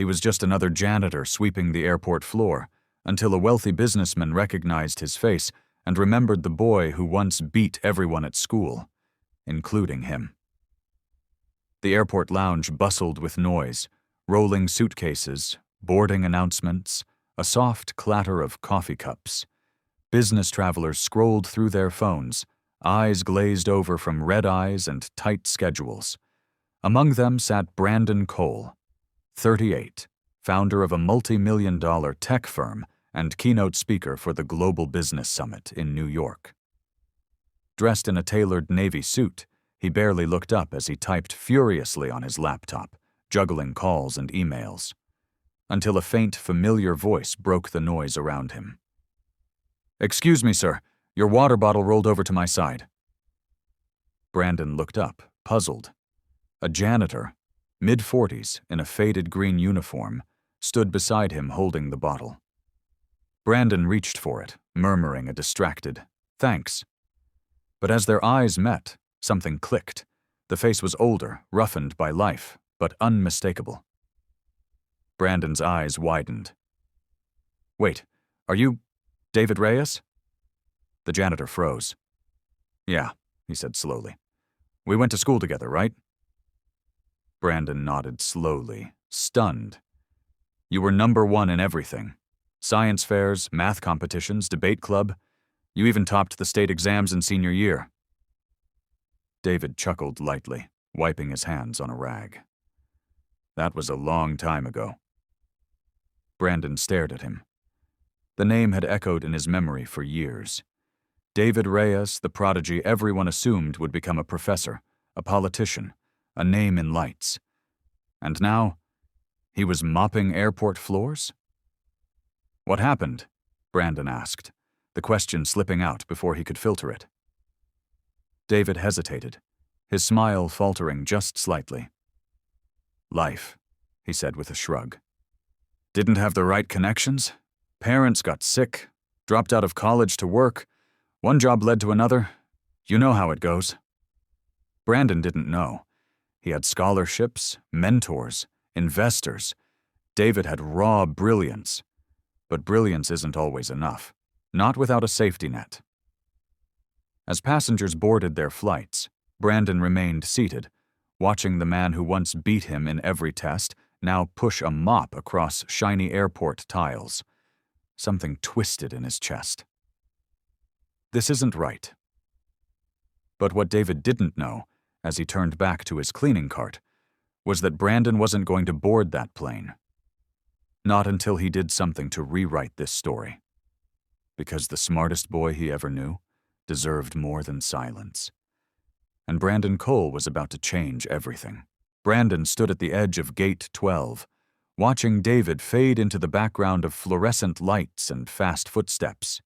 He was just another janitor sweeping the airport floor, until a wealthy businessman recognized his face and remembered the boy who once beat everyone at school, including him. The airport lounge bustled with noise, rolling suitcases, boarding announcements, a soft clatter of coffee cups. Business travelers scrolled through their phones, eyes glazed over from red eyes and tight schedules. Among them sat Brandon Cole, 38, founder of a multi-million-dollar tech firm and keynote speaker for the Global Business Summit in New York. Dressed in a tailored navy suit, he barely looked up as he typed furiously on his laptop, juggling calls and emails, until a faint, familiar voice broke the noise around him. "Excuse me, sir. Your water bottle rolled over to my side." Brandon looked up, puzzled. A janitor, mid-40s, in a faded green uniform, stood beside him holding the bottle. Brandon reached for it, murmuring a distracted, "Thanks." But as their eyes met, something clicked. The face was older, roughened by life, but unmistakable. Brandon's eyes widened. "Wait, are you David Reyes?" The janitor froze. "Yeah," he said slowly. "We went to school together, right?" Brandon nodded slowly, stunned. "You were number one in everything. Science fairs, math competitions, debate club. You even topped the state exams in senior year." David chuckled lightly, wiping his hands on a rag. "That was a long time ago." Brandon stared at him. The name had echoed in his memory for years. David Reyes, the prodigy everyone assumed would become a professor, a politician, a name in lights. And now, he was mopping airport floors? "What happened?" Brandon asked, the question slipping out before he could filter it. David hesitated, his smile faltering just slightly. "Life," he said with a shrug. "Didn't have the right connections. Parents got sick, dropped out of college to work. One job led to another. You know how it goes." Brandon didn't know. He had scholarships, mentors, investors. David had raw brilliance. But brilliance isn't always enough, not without a safety net. As passengers boarded their flights, Brandon remained seated, watching the man who once beat him in every test now push a mop across shiny airport tiles. Something twisted in his chest. This isn't right. But what David didn't know, as he turned back to his cleaning cart, was that Brandon wasn't going to board that plane. Not until he did something to rewrite this story. Because the smartest boy he ever knew deserved more than silence. And Brandon Cole was about to change everything. Brandon stood at the edge of Gate 12, watching David fade into the background of fluorescent lights and fast footsteps.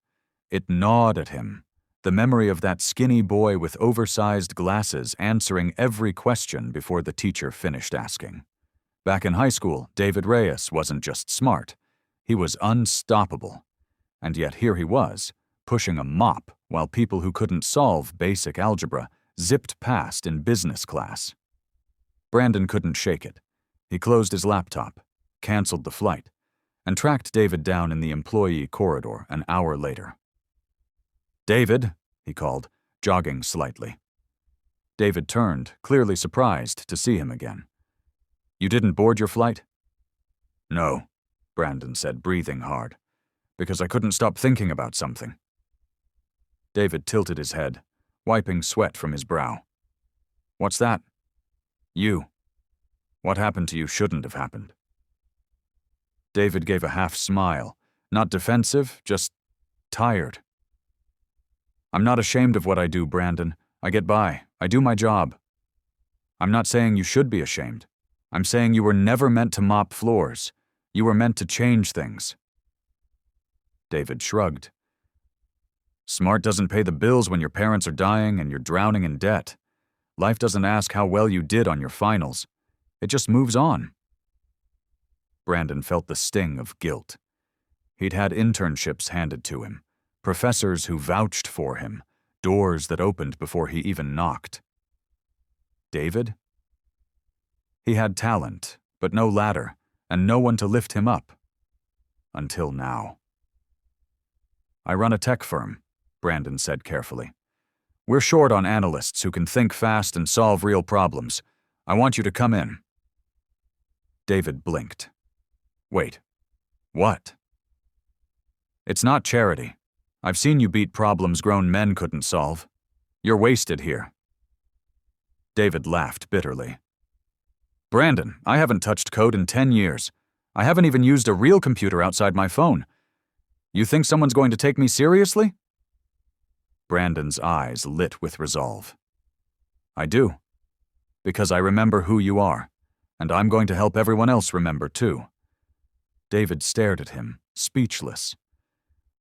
It gnawed at him, the memory of that skinny boy with oversized glasses answering every question before the teacher finished asking. Back in high school, David Reyes wasn't just smart, he was unstoppable. And yet here he was, pushing a mop while people who couldn't solve basic algebra zipped past in business class. Brandon couldn't shake it. He closed his laptop, canceled the flight, and tracked David down in the employee corridor an hour later. "David," he called, jogging slightly. David turned, clearly surprised to see him again. "You didn't board your flight?" "No," Brandon said, breathing hard, "because I couldn't stop thinking about something." David tilted his head, wiping sweat from his brow. "What's that?" "You. What happened to you shouldn't have happened." David gave a half smile, not defensive, just tired. "I'm not ashamed of what I do, Brandon. I get by. I do my job. I'm not saying you should be ashamed. I'm saying you were never meant to mop floors. You were meant to change things." David shrugged. "Smart doesn't pay the bills when your parents are dying and you're drowning in debt. Life doesn't ask how well you did on your finals. It just moves on." Brandon felt the sting of guilt. He'd had internships handed to him, professors who vouched for him, doors that opened before he even knocked. David? He had talent, but no ladder, and no one to lift him up. Until now. I run a tech firm, Brandon said carefully. We're short on analysts who can think fast and solve real problems. I want you to come in. David blinked. Wait. What? It's not charity. I've seen you beat problems grown men couldn't solve. You're wasted here. David laughed bitterly. Brandon, I haven't touched code in 10 years. I haven't even used a real computer outside my phone. You think someone's going to take me seriously? Brandon's eyes lit with resolve. I do. Because I remember who you are, and I'm going to help everyone else remember too. David stared at him, speechless.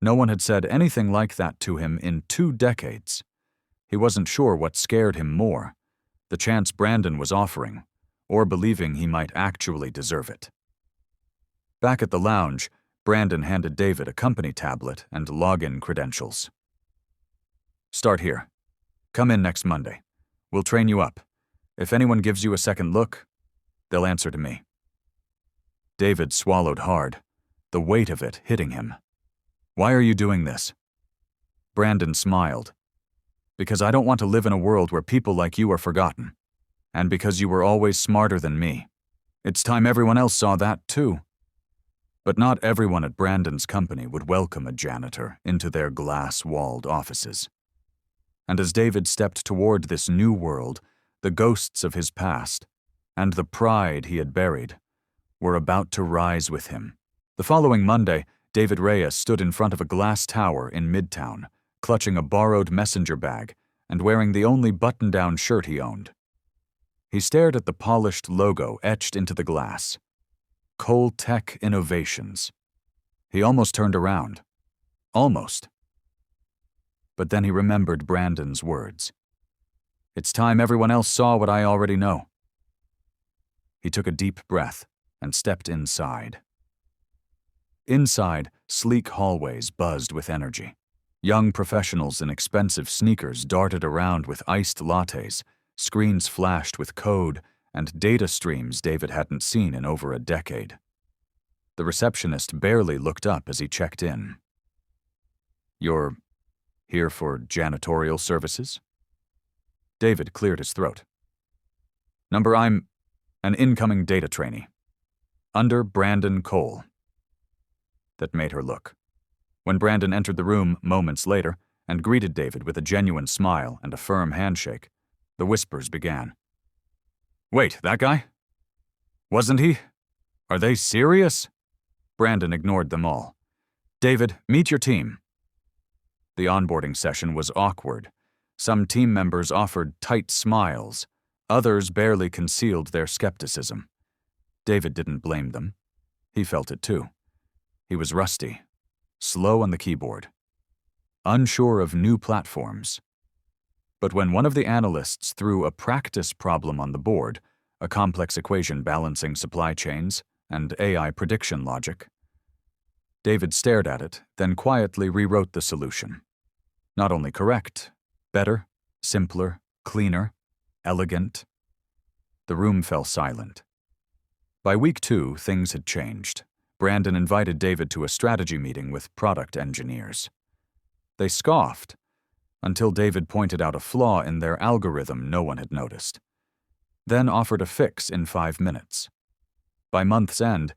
No one had said anything like that to him in 2 decades. He wasn't sure what scared him more, the chance Brandon was offering, or believing he might actually deserve it. Back at the lounge, Brandon handed David a company tablet and login credentials. Start here. Come in next Monday. We'll train you up. If anyone gives you a second look, they'll answer to me. David swallowed hard, the weight of it hitting him. Why are you doing this? Brandon smiled. Because I don't want to live in a world where people like you are forgotten. And because you were always smarter than me. It's time everyone else saw that too. But not everyone at Brandon's company would welcome a janitor into their glass-walled offices. And as David stepped toward this new world, the ghosts of his past, and the pride he had buried, were about to rise with him. The following Monday, David Reyes stood in front of a glass tower in Midtown, clutching a borrowed messenger bag and wearing the only button-down shirt he owned. He stared at the polished logo etched into the glass. Tech Innovations. He almost turned around. Almost. But then he remembered Brandon's words. It's time everyone else saw what I already know. He took a deep breath and stepped inside. Inside, sleek hallways buzzed with energy. Young professionals in expensive sneakers darted around with iced lattes, screens flashed with code, and data streams David hadn't seen in over a decade. The receptionist barely looked up as he checked in. You're here for janitorial services? David cleared his throat. I'm an incoming data trainee. Under Brandon Cole. That made her look. When Brandon entered the room moments later and greeted David with a genuine smile and a firm handshake, the whispers began. Wait, that guy? Wasn't he? Are they serious? Brandon ignored them all. David, meet your team. The onboarding session was awkward. Some team members offered tight smiles. Others barely concealed their skepticism. David didn't blame them. He felt it too. He was rusty, slow on the keyboard, unsure of new platforms. But when one of the analysts threw a practice problem on the board, a complex equation balancing supply chains and AI prediction logic, David stared at it, then quietly rewrote the solution. Not only correct, better, simpler, cleaner, elegant. The room fell silent. By week 2, things had changed. Brandon invited David to a strategy meeting with product engineers. They scoffed, until David pointed out a flaw in their algorithm no one had noticed, then offered a fix in 5 minutes. By month's end,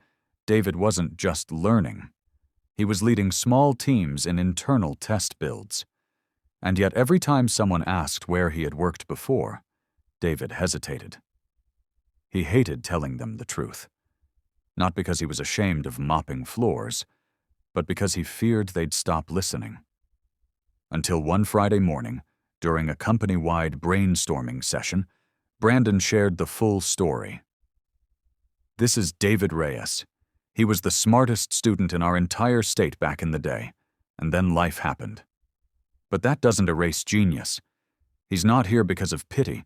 David wasn't just learning. He was leading small teams in internal test builds. And yet every time someone asked where he had worked before, David hesitated. He hated telling them the truth. Not because he was ashamed of mopping floors, but because he feared they'd stop listening. Until one Friday morning, during a company-wide brainstorming session, Brandon shared the full story. This is David Reyes. He was the smartest student in our entire state back in the day, and then life happened. But that doesn't erase genius. He's not here because of pity.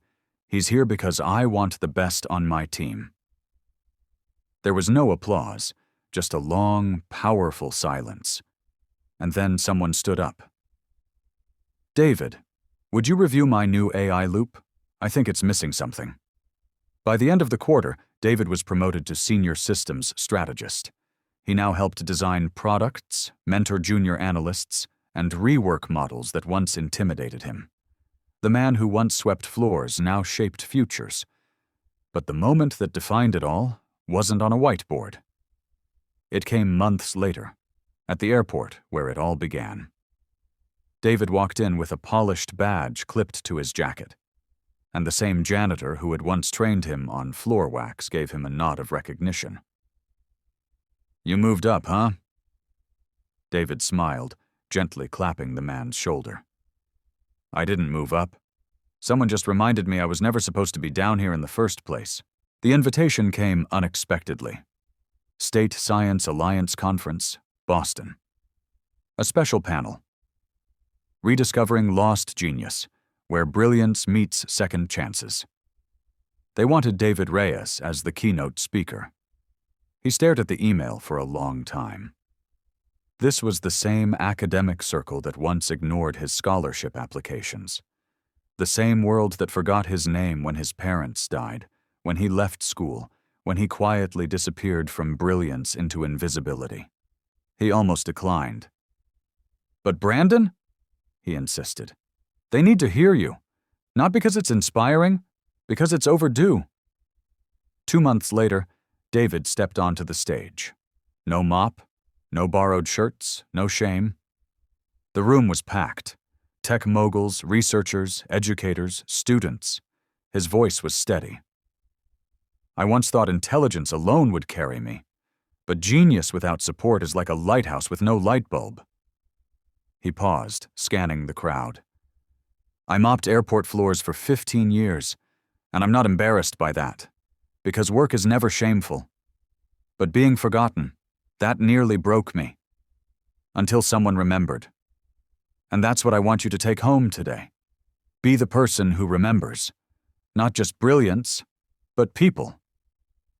He's here because I want the best on my team. There was no applause, just a long, powerful silence. And then someone stood up. David, would you review my new AI loop? I think it's missing something. By the end of the quarter, David was promoted to senior systems strategist. He now helped design products, mentor junior analysts, and rework models that once intimidated him. The man who once swept floors now shaped futures. But the moment that defined it all wasn't on a whiteboard. It came months later, at the airport where it all began. David walked in with a polished badge clipped to his jacket, and the same janitor who had once trained him on floor wax gave him a nod of recognition. "You moved up, huh?" David smiled, gently clapping the man's shoulder. "I didn't move up. Someone just reminded me I was never supposed to be down here in the first place." The invitation came unexpectedly. State Science Alliance Conference, Boston. A special panel. Rediscovering Lost Genius, where brilliance meets second chances. They wanted David Reyes as the keynote speaker. He stared at the email for a long time. This was the same academic circle that once ignored his scholarship applications. The same world that forgot his name when his parents died, when he left school, when he quietly disappeared from brilliance into invisibility. He almost declined. "But Brandon," he insisted, "they need to hear you. Not because it's inspiring, because it's overdue." 2 months later, David stepped onto the stage. No mop, no borrowed shirts, no shame. The room was packed. Tech moguls, researchers, educators, students. His voice was steady. "I once thought intelligence alone would carry me, but genius without support is like a lighthouse with no light bulb." He paused, scanning the crowd. "I mopped airport floors for 15 years, and I'm not embarrassed by that, because work is never shameful. But being forgotten, that nearly broke me. Until someone remembered. And that's what I want you to take home today. Be the person who remembers. Not just brilliance, but people.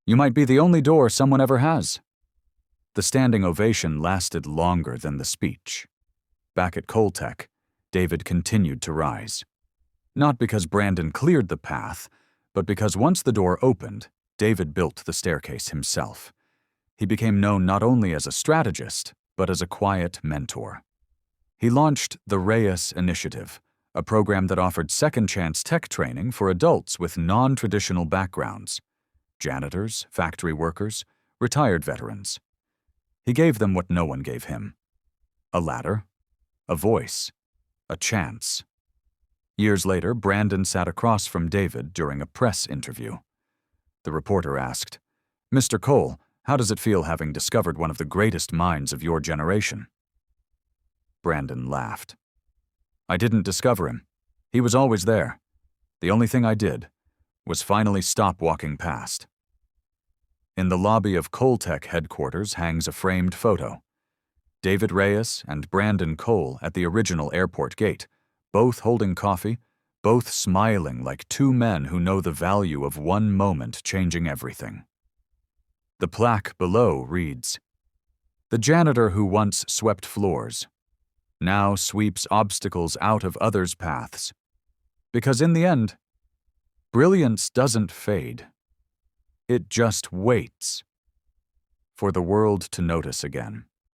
You might be the only door someone ever has." The standing ovation lasted longer than the speech. Back at Coltech, David continued to rise. Not because Brandon cleared the path, but because once the door opened, David built the staircase himself. He became known not only as a strategist, but as a quiet mentor. He launched the Reyes Initiative, a program that offered second-chance tech training for adults with non-traditional backgrounds: janitors, factory workers, retired veterans. He gave them what no one gave him: a ladder, a voice, a chance. Years later, Brandon sat across from David during a press interview. The reporter asked, "Mr. Cole, how does it feel having discovered one of the greatest minds of your generation?" Brandon laughed. "I didn't discover him. He was always there. The only thing I did was finally stop walking past." In the lobby of Coltech headquarters hangs a framed photo. David Reyes and Brandon Cole at the original airport gate, both holding coffee, both smiling like two men who know the value of one moment changing everything. The plaque below reads, "The janitor who once swept floors now sweeps obstacles out of others' paths. Because in the end, brilliance doesn't fade. It just waits for the world to notice again."